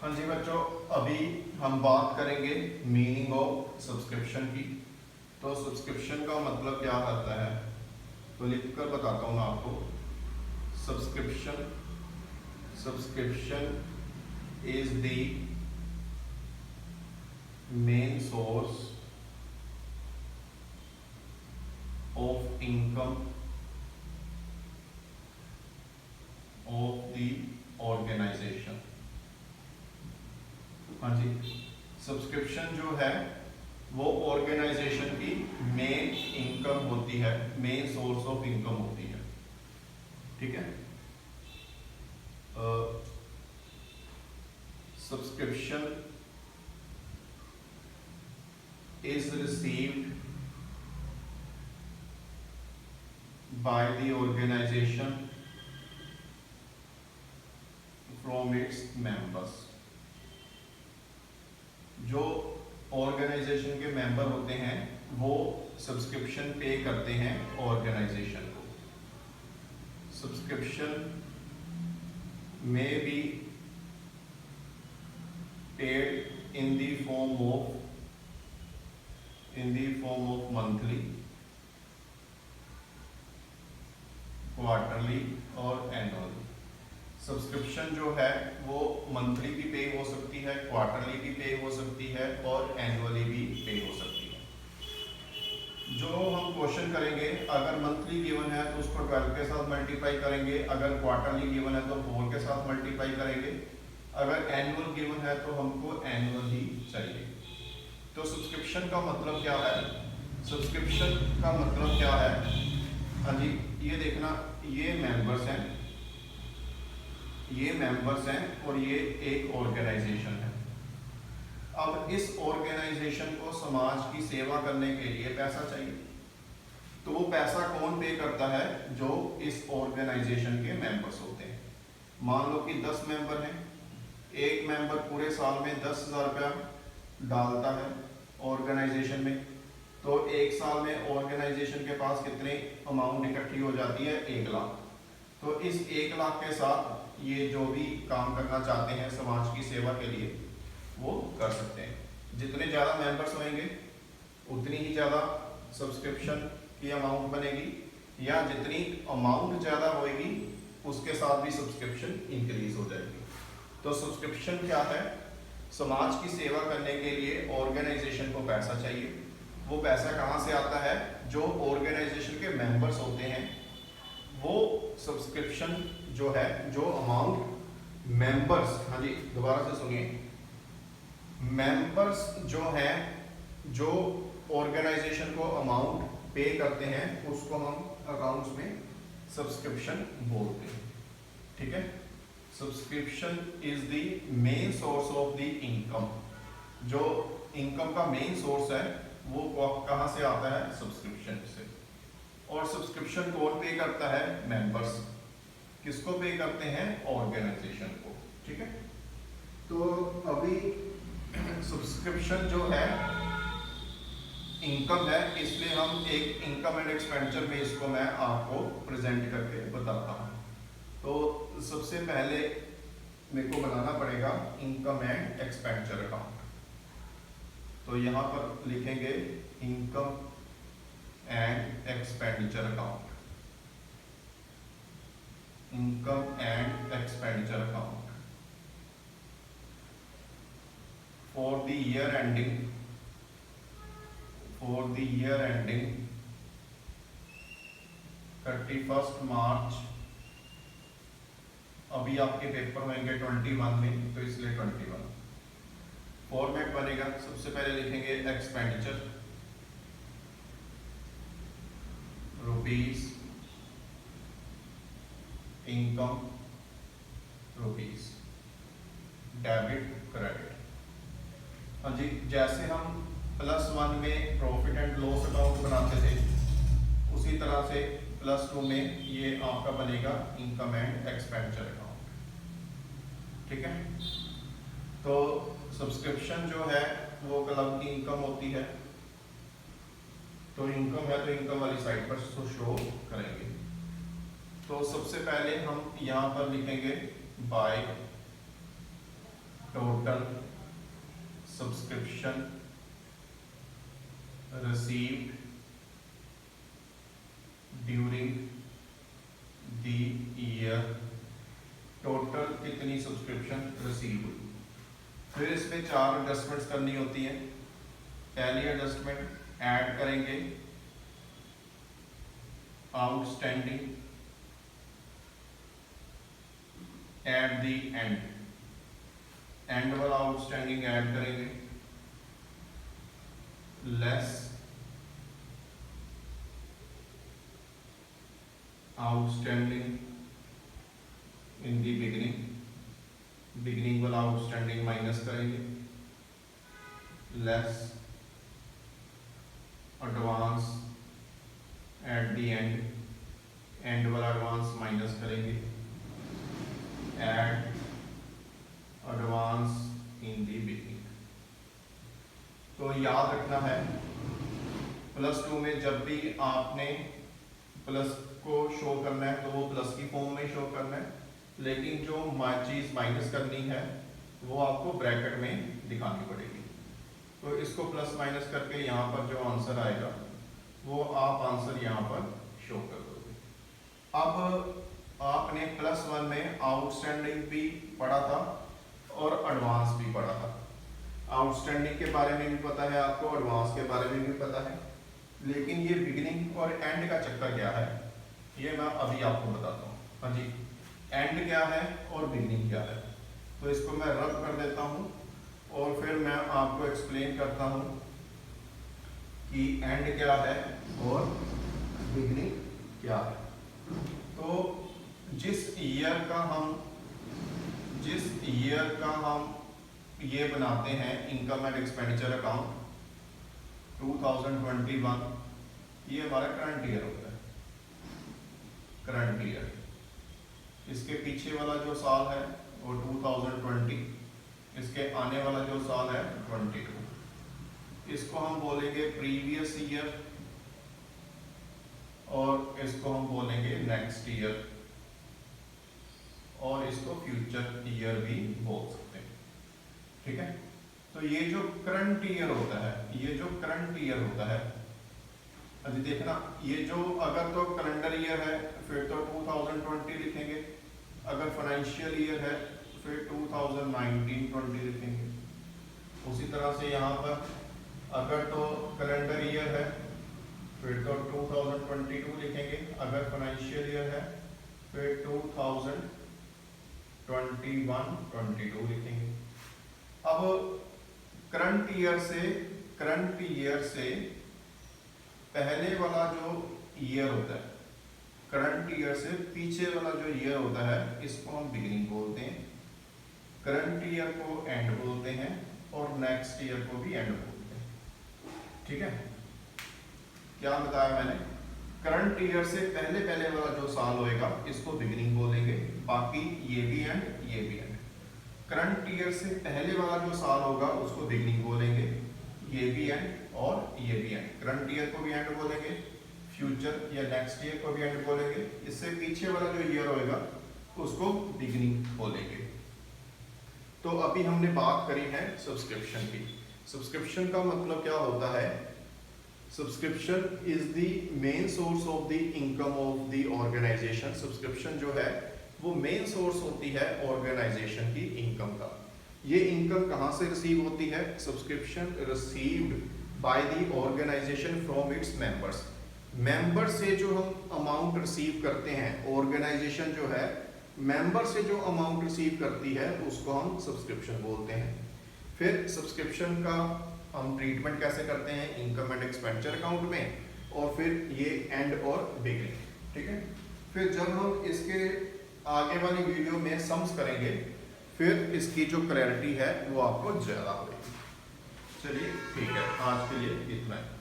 हाँ जी बच्चों, अभी हम बात करेंगे मीनिंग ऑफ सब्सक्रिप्शन की। तो सब्सक्रिप्शन का मतलब क्या होता है, तो लिख कर बताता हूँ मैं आपको। Subscription subscription is the main source of income of the organisation. हाँ जी, सब्सक्रिप्शन जो है वो ऑर्गेनाइजेशन की मेन इनकम होती है, मेन सोर्स ऑफ इनकम होती है। ठीक है। Subscription is received by the organisation from its members. जो ऑर्गेनाइजेशन के मेंबर होते हैं वो सब्सक्रिप्शन पे करते हैं ऑर्गेनाइजेशन को। सब्सक्रिप्शन में be paid in the form of monthly, quarterly और एनुअली। सब्सक्रिप्शन जो है वो मंथली भी पे हो सकती है, क्वार्टरली भी पे हो सकती है और एनुअली भी पे हो सकती है। जो हम क्वेश्चन करेंगे, अगर मंथली गिवन है तो उसको 12 के साथ मल्टीप्लाई करेंगे, अगर क्वार्टरली गिवन है तो 4 के साथ मल्टीप्लाई करेंगे, अगर एनुअल गिवन है तो हमको एनुअल ही चाहिए। तो सब्सक्रिप्शन का मतलब क्या है? सब्सक्रिप्शन का मतलब क्या है? हाँ जी, ये देखना, ये मेंबर्स हैं और ये एक ऑर्गेनाइजेशन है। अब इस ऑर्गेनाइजेशन को समाज की सेवा करने के लिए पैसा चाहिए। तो वो पैसा कौन पे करता है? जो इस ऑर्गेनाइजेशन के मेंबर्स होते हैं। मान लो कि 10 मेंबर हैं, एक मेंबर पूरे साल में 10,000 रुपया डालता है ऑर्गेनाइजेशन में, तो एक साल में ऑर्गेनाइजेशन के पास कितने अमाउंट इकट्ठी हो जाती है? 1 लाख। तो इस 1 लाख के साथ ये जो भी काम करना चाहते हैं समाज की सेवा के लिए वो कर सकते हैं। जितने ज़्यादा मेंबर्स होंगे उतनी ही ज़्यादा सब्सक्रिप्शन की अमाउंट बनेगी, या जितनी अमाउंट ज़्यादा होगी उसके साथ भी सब्सक्रिप्शन इंक्रीज हो जाएगी। तो सब्सक्रिप्शन क्या है? समाज की सेवा करने के लिए ऑर्गेनाइजेशन को पैसा चाहिए। वो पैसा कहाँ से आता है? जो ऑर्गेनाइजेशन के मेंबर्स होते हैं वो सब्सक्रिप्शन जो है, जो अमाउंट मेंबर्स, हाँ जी दोबारा से सुनिए, मेंबर्स जो हैं जो ऑर्गेनाइजेशन को अमाउंट पे करते हैं उसको हम अकाउंट्स में सब्सक्रिप्शन बोलते हैं। ठीक है। Subscription is the main source of the income. जो इनकम का मेन सोर्स है वो कहाँ से आता है? सब्सक्रिप्शन से। और सब्सक्रिप्शन कौन पे करता है? मेंबर्स। किसको पे करते हैं? ऑर्गेनाइजेशन को। ठीक है। तो अभी सब्सक्रिप्शन जो है इनकम है, इसलिए हम एक इनकम एंड एक्सपेंडिचर में इसको मैं आपको प्रेजेंट करके बताता हूँ। तो सबसे पहले मेरे को बनाना पड़ेगा इनकम एंड एक्सपेंडिचर अकाउंट। तो यहाँ पर लिखेंगे income and expenditure account, income and expenditure account for the year ending 31 मार्च। अभी आपके पेपर होंगे 21 में, तो इसलिए 21 फॉर्मेट बनेगा। सबसे पहले लिखेंगे expenditure rupees, income rupees, debit credit. हाँ जी, जैसे हम +1 में प्रॉफिट एंड लॉस अकाउंट बनाते थे उसी तरह से +2 में ये आपका बनेगा इनकम एंड एक्सपेंडिचर अकाउंट। ठीक है। तो सब्सक्रिप्शन जो है वो क्लब की इनकम होती है, तो इनकम है तो इनकम वाली साइड पर शो करेंगे। तो सबसे पहले हम यहाँ पर लिखेंगे by total subscription received during the year, total कितनी सब्सक्रिप्शन रिसीव हुई। फिर इसमें 4 एडजस्टमेंट्स करनी होती है। पहली एडजस्टमेंट ऐड करेंगे आउटस्टैंडिंग एट द एंड वाला आउटस्टैंडिंग ऐड करेंगे, less outstanding in the beginning वाला आउटस्टैंडिंग माइनस करेंगे, less advance at the end वाला एडवांस माइनस करेंगे, add advance in the beginning. तो याद रखना है +2 में जब भी आपने प्लस को शो करना है तो वो प्लस की फॉर्म में शो करना है, लेकिन जो चीज़ माइनस करनी है वो आपको ब्रैकेट में दिखानी पड़ेगी। तो इसको प्लस माइनस करके यहाँ पर जो आंसर आएगा वो आप आंसर यहाँ पर शो कर दोगे। अब आपने +1 में आउटस्टैंडिंग भी पढ़ा था और एडवांस भी पढ़ा था। आउटस्टैंडिंग के बारे में भी पता है आपको, एडवांस के बारे में भी पता है, लेकिन ये बिगिनिंग और एंड का चक्कर क्या है ये मैं अभी आपको बताता हूँ। हाँ जी, एंड क्या है और बिगिनिंग क्या है, तो इसको मैं रब कर देता हूँ और फिर मैं आपको एक्सप्लेन करता हूँ कि एंड क्या है और बिगिनिंग क्या है। तो जिस ईयर का हम ये बनाते हैं इनकम एंड एक्सपेंडिचर अकाउंट 2021, ये हमारा करंट ईयर होता है, करंट ईयर। इसके पीछे वाला जो साल है वो 2020, इसके आने वाला जो साल है 22। इसको हम बोलेंगे प्रीवियस ईयर और इसको हम बोलेंगे नेक्स्ट ईयर और इसको फ्यूचर ईयर भी बोल सकते हैं। ठीक है, तो ये जो करंट ईयर होता है, अभी देखना, ये जो अगर तो कैलेंडर ईयर है फिर तो 2020 लिखेंगे, अगर फाइनेंशियल ईयर है फिर 2019-20 लिखेंगे। उसी तरह से यहाँ पर अगर तो कैलेंडर ईयर है फिर तो 2022 लिखेंगे, अगर फाइनेंशियल ईयर है फिर 2021-22 लिखेंगे। अब करंट ईयर से पहले वाला जो ईयर होता है, करंट ईयर से पीछे वाला जो ईयर होता है इसको हम बिगिनिंग बोलते हैं, करंट ईयर को एंड बोलते हैं और नेक्स्ट ईयर को भी एंड बोलते हैं। ठीक है, क्या बताया मैंने, करंट ईयर से पहले वाला जो साल होएगा इसको बिगिनिंग बोलेंगे, बाकी ये भी एंड ये भी एंड। करंट ईयर से पहले वाला जो साल होगा उसको बिगिनिंग बोलेंगे, ये भी एंड और ये भी एंड। करंट ईयर को भी एंड बोलेंगे, फ्यूचर या नेक्स्ट ईयर को भी एंड बोलेंगे, इससे पीछे वाला जो ईयर होएगा उसको बिगिनिंग बोलेंगे। तो अभी हमने बात करी है सब्सक्रिप्शन की। सब्सक्रिप्शन का मतलब क्या होता है, subscription is the main source of the income of the organisation. Subscription जो है वो मेन सोर्स होती है ऑर्गेनाइजेशन की इनकम का। ये इनकम कहाँ से रिसीव होती है, subscription received by the organisation from its members. Member से जो हम अमाउंट रिसीव करते हैं, ऑर्गेनाइजेशन जो है मेंबर से जो अमाउंट रिसीव करती है उसको हम सब्सक्रिप्शन बोलते हैं। फिर सब्सक्रिप्शन का हम ट्रीटमेंट कैसे करते हैं, इनकम एंड एक्सपेंडिचर अकाउंट में, और फिर ये एंड और बिगिनिंग। ठीक है, फिर जब हम इसके आगे वाली वीडियो में सम्स करेंगे फिर इसकी जो क्लैरिटी है वो आपको ज़्यादा होगी। चलिए ठीक है, आज के लिए इतना है।